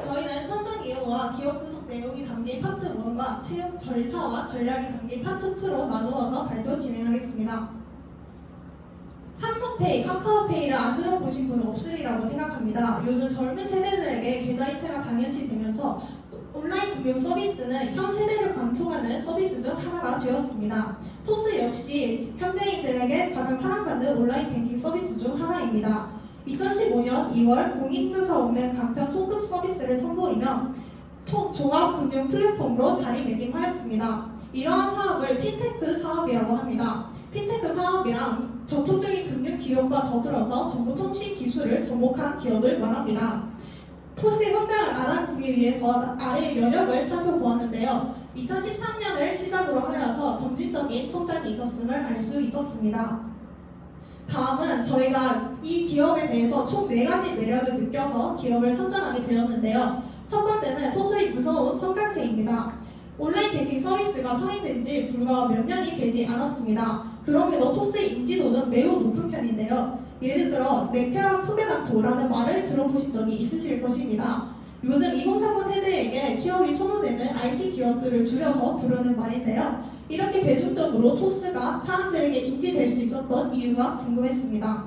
저희는 선정 이용과 기업 분석 내용이 담긴 파트 1과 채용 절차와 전략이 담긴 파트 2로 나누어서 발표 진행하겠습니다. 삼성페이, 카카오페이를 안 들어보신 분은 없으리라고 생각합니다. 요즘 젊은 세대들에게 계좌이체가 당연시되면서 온라인 금융 서비스는 현 세대를 관통하는 서비스 중 하나가 되었습니다. 토스 역시 현대인들에게 가장 사랑받는 온라인 뱅킹 서비스 중 하나입니다. 2015년 2월 공인증서 없는 간편 송금 서비스를 선보이며 종합금융 플랫폼으로 자리매김하였습니다. 이러한 사업을 핀테크 사업이라고 합니다. 핀테크 사업이란 전통적인 금융 기업과 더불어서 정보통신 기술을 접목한 기업을 말합니다. 토스의 성장을 알아보기 위해서 아래의 면역을 살펴보았는데요. 2013년을 시작으로 하여서 점진적인 성장이 있었음을 알 수 있었습니다. 다음은 저희가 이 기업에 대해서 총 4가지 매력을 느껴서 기업을 선정하게 되었는데요. 첫 번째는 토스의 무서운 성장세입니다. 온라인 뱅킹 서비스가 서행된 지 불과 몇 년이 되지 않았습니다. 그럼에도 토스의 인지도는 매우 높은 편인데요. 예를 들어 네케라 푸베나토라는 말을 들어보신 적이 있으실 것입니다. 요즘 2030 세대에게 취업이 선호되는 IT 기업들을 줄여서 부르는 말인데요. 이렇게 대중적으로 토스가 사람들에게 인지될 수 있었던 이유가 궁금했습니다.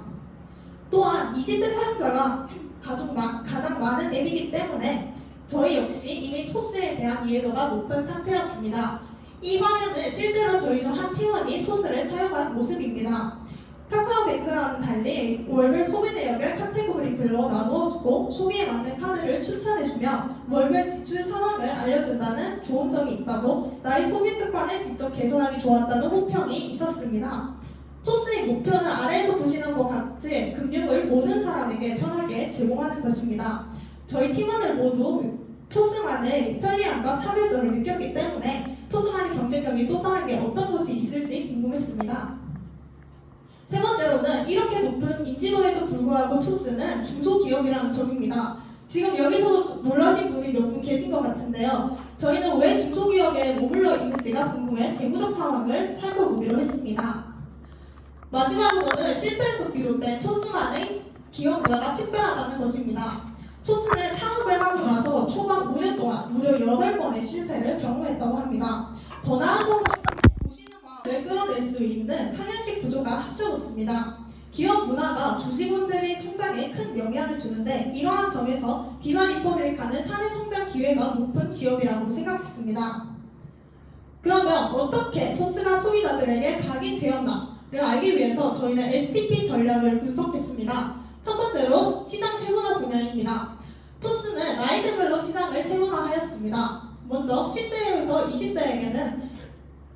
또한 20대 사용자가 가장 많은 앱이기 때문에 저희 역시 이미 토스에 대한 이해도가 높은 상태였습니다. 이 화면은 실제로 저희 중 한 팀원이 토스를 사용한 모습입니다. 카카오뱅크와는 달리 월별 소비 내역을 카테고리별로 나누어주고 소비에 맞는 카드를 추천해주며 월별 지출 상황을 알려준다는 좋은 점이 있다고 나의 소비 습관을 직접 개선하기 좋았다는 호평이 있었습니다. 토스의 목표는 아래에서 보시는 것 같이 금융을 모든 사람에게 편하게 제공하는 것입니다. 저희 팀원들 모두 토스만의 편리함과 차별점을 느꼈기 때문에 토스만의 경쟁력이 또 다른 게 어떤 곳이 있을지 궁금했습니다. 세 번째로는 이렇게 높은 인지도에도 불구하고 토스는 중소기업이라는 점입니다. 지금 여기서도 놀라신 분이 몇 분 계신 것 같은데요. 저희는 왜 중소기업에 머물러 있는지가 궁금해 재무적 상황을 살펴보기로 했습니다. 마지막으로는 실패에서 비롯된 토스만의 기업 문화가 특별하다는 것입니다. 토스는 창업을 하고 나서 초반 5년 동안 무려 8번의 실패를 경험했다고 합니다. 더 나은 성공을 보시는 바를 끌어낼 수 있는 상향식 구조가 합쳐졌습니다. 기업 문화가 조직원들의 성장에 큰 영향을 주는데 이러한 점에서 비바 리퍼블릭하는 사내 성장 기회가 높은 기업이라고 생각했습니다. 그러면 어떻게 토스가 소비자들에게 각인되었나를 알기 위해서 저희는 STP 전략을 분석했습니다. 첫 번째로 시장 세분화 분야입니다. 토스는 나이대별로 시장을 세분화하였습니다. 먼저 10대에서 20대에게는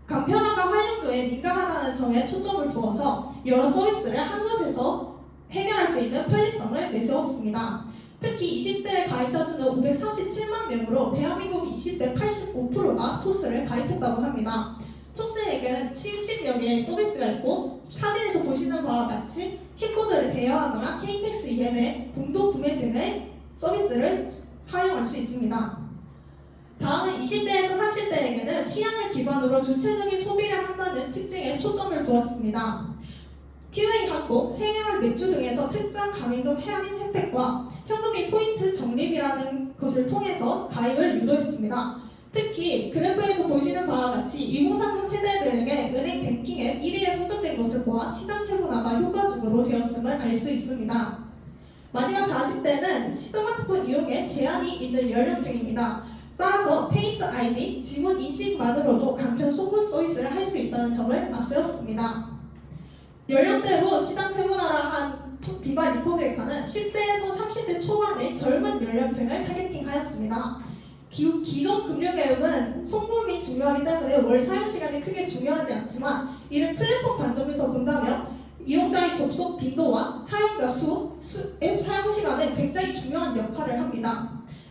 간편함과 활용도에 민감하다는 점에 초점을 두어서 여러 서비스를 한 곳에서 해결할 수 있는 편리성을 내세웠습니다. 특히 20대 가입자 수는 537만 명으로 대한민국 20대 85%가 토스를 가입했다고 합니다. 토스에게는 70여 개의 서비스가 있고 사진에서 보시는 바와 같이 킥보드를 대여하거나 KTX 예매, 공동 구매 등의 서비스를 사용할 수 있습니다. 다음은 20대에서 30대에게는 취향을 기반으로 주체적인 소비를 한다는 특징에 초점을 두었습니다. 티웨이 항공, 생활 맥주 등에서 특정 가맹점 할인 혜택과 현금 및 포인트 적립이라는 것을 통해서 가입을 유도했습니다. 특히 그래프에서 보시는 바와 같이 2030 세대들에게 은행 뱅킹 앱 1위에 선정된 것을 보아 시장 세분화가 효과적으로 되었음을 알 수 있습니다. 마지막 40대는 스마트폰 이용에 제한이 있는 연령층입니다. 따라서 페이스 아이디, 지문 인식만으로도 간편 송금 서비스를 할 수 있다는 점을 앞세웠습니다. 연령대로 시장 세분화를 한 비바 리퍼블릭카는 10대에서 30대 초반의 젊은 연령층을 타겟팅하였습니다. 기존 금융앱은 송금이 중요하기 때문에 월 사용 시간이 크게 중요하지 않지만 이를 플랫폼 관점에서 본다면 이용자의 접속 빈도와 사용자 수, 앱 사용 시간은 굉장히 중요한 역할을 합니다.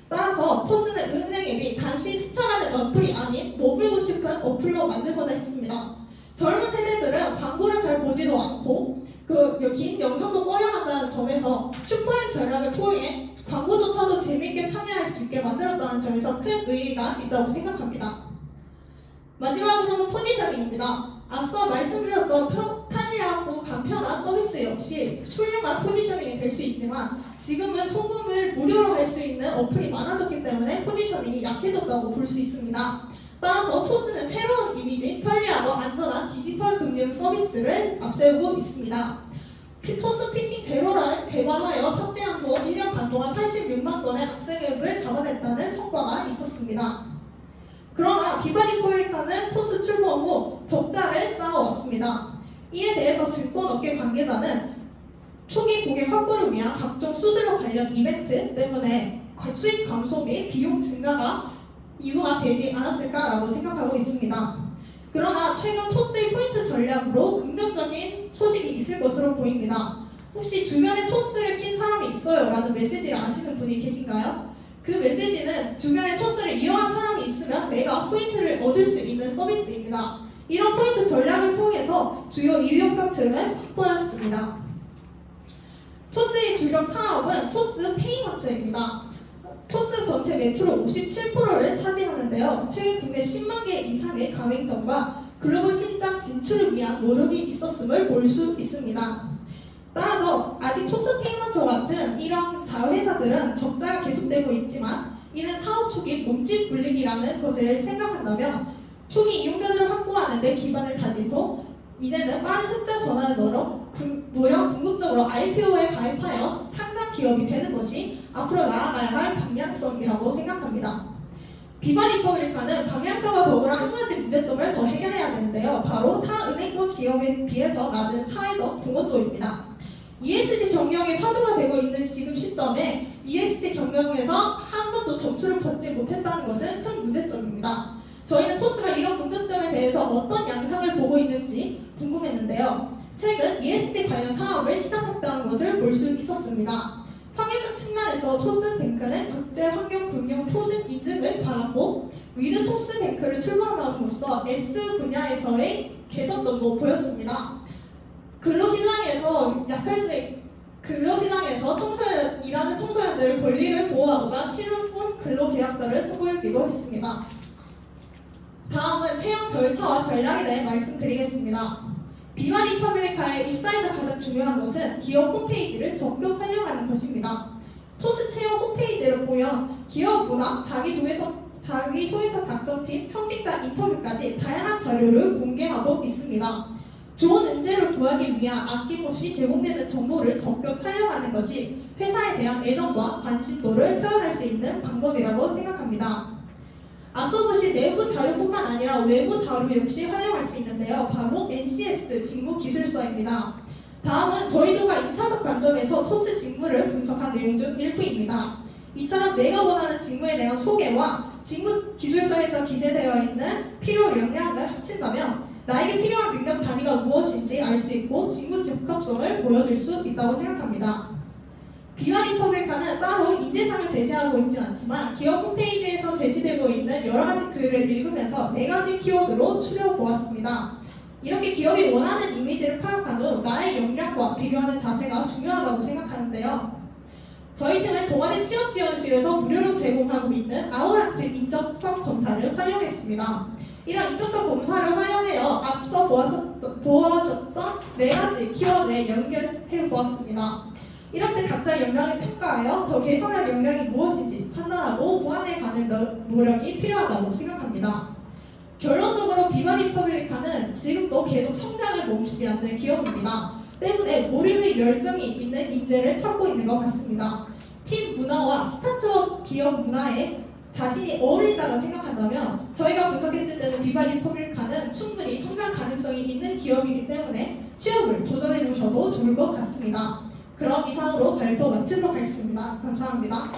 따라서 토스는 은행 앱이 단순히 스쳐가는 어플이 아닌 머물고 싶은 어플로 만들고자 했습니다. 젊은 세대들은 광고를 잘 보지도 않고 긴 영상도 꺼려한다는 점에서 슈퍼앱 전략을 통해 광고조차도 재미있게 참여할 수 있게 만들었다는 점에서 큰 의의가 있다고 생각합니다. 마지막으로는 포지셔닝입니다. 앞서 말씀드렸던 편리하고 간편한 서비스 역시 훌륭한 포지셔닝이 될 수 있지만 지금은 송금을 무료로 할 수 있는 어플이 많아졌기 때문에 포지셔닝이 약해졌다고 볼 수 있습니다. 따라서 토스는 새로운 이미지, 편리하고 안전한 디지털 금융 서비스를 앞세우고 있습니다. 토스 피싱 제로를 개발하여 탑재한 후 1년 반 동안 86만 건의 악세금을 잡아냈다는 성과가 있었습니다. 그러나 비바리포일카는 토스 출범 후 적자를 쌓아왔습니다. 이에 대해서 증권업계 관계자는 초기 고객 확보를 위한 각종 수수료 관련 이벤트 때문에 수익 감소 및 비용 증가가 이유가 되지 않았을까라고 생각하고 있습니다. 그러나 최근 토스의 포인트 전략으로 긍정적인 소식이 있을 것으로 보입니다. 혹시 주변에 토스를 낀 사람이 있어요? 라는 메시지를 아시는 분이 계신가요? 그 메시지는 주변에 토스를 이용한 사람이 있으면 내가 포인트를 얻을 수 있는 서비스입니다. 이런 포인트 전략을 통해서 주요 이용자층을 확보하였습니다. 토스의 주력 사업은 토스 페이먼트입니다. 토스 전체 매출의 57%를 차지하는데요. 최근 국내 10만 개 이상의 가맹점과 글로벌 시장 진출을 위한 노력이 있었음을 볼 수 있습니다. 따라서 아직 토스 페이먼트와 같은 이런 자회사들은 적자가 계속되고 있지만 이는 사업 초기 몸집 굴리기라는 것을 생각한다면 초기 이용자들을 확보하는 데 기반을 다지고 이제는 빠른 흑자 전환을 노려 궁극적으로 IPO에 가입하여 상장 기업이 되는 것이 앞으로 나아가야 할 방향성이라고 생각합니다. 비바리퍼블리카는 방향성과 더불어 한 가지 문제점을 더 해결해야 되는데요. 바로 타 은행권 기업에 비해서 낮은 사회적 공헌도입니다. ESG 경영에 파도가 되고 있는 지금 시점에 ESG 경영에서 한 번도 점수를 받지 못했다는 것은 큰 문제점입니다. 저희는 토스가 이런 문제점에 대해서 어떤 양상을 보고 있는지 궁금했는데요. 최근 ESG 관련 사업을 시작했다는 것을 볼 수 있었습니다. 환경적 측면에서 토스뱅크는 국제환경금융 토지 인증을 받았고 위드 토스뱅크를 출범함으로써 S 분야에서의 개선점도 보였습니다. 근로시장에서 일하는 청소년들의 권리를 보호하고자 실업군 근로계약서를 선보이기도 했습니다. 다음은 채용 절차와 전략에 대해 말씀드리겠습니다. 비바리퍼블리카의 입사에서 가장 중요한 것은 기업 홈페이지를 적극 활용하는 것입니다. 토스 채용 홈페이지를 보면 기업 문화, 자기소개서 작성팀, 현직자 인터뷰까지 다양한 자료를 공개하고 있습니다. 좋은 인재를 구하기 위한 아낌없이 제공되는 정보를 적극 활용하는 것이 회사에 대한 애정과 관심도를 표현할 수 있는 방법이라고 생각합니다. 앞서 보신 내부 자료뿐만 아니라 외부 자료 역시 활용할 수 있는데요. 바로 NCS 직무 기술서입니다. 다음은 저희도가 인사적 관점에서 토스 직무를 분석한 내용 중 일부입니다. 이처럼 내가 원하는 직무에 대한 소개와 직무 기술서에서 기재되어 있는 필요 역량을 합친다면 나에게 필요한 능력 단위가 무엇인지 알 수 있고 직무 적합성을 보여줄 수 있다고 생각합니다. 비바리퍼블리카는 따로 인재상을 제시하고 있진 않지만 기업 홈페이지에서 제시되고 있는 여러 가지 글을 읽으면서 4가지 키워드로 추려보았습니다. 이렇게 기업이 원하는 이미지를 파악한 후 나의 역량과 비교하는 자세가 중요하다고 생각하는데요. 저희 팀은 동아대 취업지원실에서 무료로 제공하고 있는 아우라트 인적성 검사를 활용했습니다. 이런 인적성 검사를 활용하여 앞서 보아셨던 4가지 키워드에 연결해 보았습니다. 이럴 때 각자의 역량을 평가하여 더 개선할 역량이 무엇인지 판단하고 보완해가는 노력이 필요하다고 생각합니다. 결론적으로 비바리퍼블리카는 지금도 계속 성장을 멈추지 않는 기업입니다. 때문에 몰입의 열정이 있는 인재를 찾고 있는 것 같습니다. 팀 문화와 스타트업 기업 문화에 자신이 어울린다고 생각한다면 저희가 분석했을 때는 비바리퍼블리카는 충분히 성장 가능성이 있는 기업이기 때문에 취업을 도전해보셔도 좋을 것 같습니다. 그럼 이상으로 발표 마치도록 하겠습니다. 감사합니다.